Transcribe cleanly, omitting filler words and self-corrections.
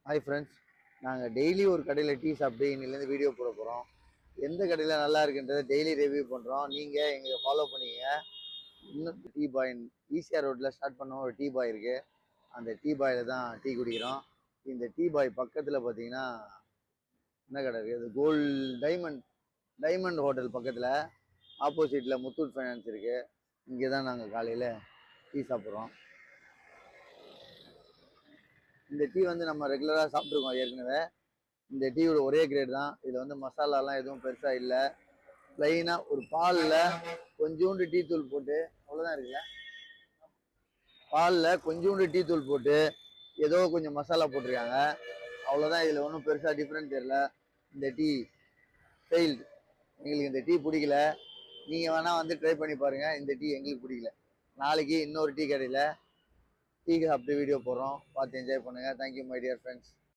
Hi friends, நாங்கள் daily ஒரு கடையில் டீ சாப்பிட்டு இன்னிலேருந்து வீடியோ போட போகிறோம். எந்த கடையில் நல்லா இருக்குன்றதை டெய்லி ரிவ்யூ பண்ணுறோம். நீங்கள் எங்களை ஃபாலோ பண்ணிங்க. இன்னும் டீ பாய் ஈசிஆர் ரோட்டில் ஸ்டார்ட் பண்ண ஒரு டீ பாய் இருக்குது. அந்த டீ பாயில் தான் டீ குடிக்கிறோம். இந்த டீ பாய் பக்கத்தில் பார்த்தீங்கன்னா என்ன கடை இருக்குது? அது டைமண்ட் ஹோட்டல் பக்கத்தில் ஆப்போசிட்டில் முத்தூட் ஃபைனான்ஸ் இருக்குது. இங்கே தான் நாங்கள் காலையில் டீ சாப்பிட்றோம். இந்த டீ வந்து நம்ம ரெகுலராக சாப்பிட்ருக்கோம் ஏற்கனவே. இந்த டீயோட ஒரே கிரேட் தான். இதில் வந்து மசாலாலாம் எதுவும் பெருசாக இல்லை. ப்ளைனாக ஒரு பாலில் கொஞ்சோண்டு டீ தூள் போட்டு அவ்வளோதான் இருக்குல்ல. பாலில் கொஞ்சோண்டு டீ தூள் போட்டு ஏதோ கொஞ்சம் மசாலா போட்டிருக்காங்க, அவ்வளோதான். இதில் ஒன்றும் பெருசாக டிஃப்ரெண்ட் தெரியல. இந்த டீ ஃபெயில்டு. எங்களுக்கு இந்த டீ பிடிக்கல. நீங்கள் வேணால் வந்து ட்ரை பண்ணி பாருங்கள். இந்த டீ எங்களுக்கு பிடிக்கல. நாளைக்கு இன்னொரு டீ கடையில் டீ சாப்பிட்டு வீடியோ போடுறோம். பார்த்து என்ஜாய் பண்ணுங்கள். Thank you my dear friends.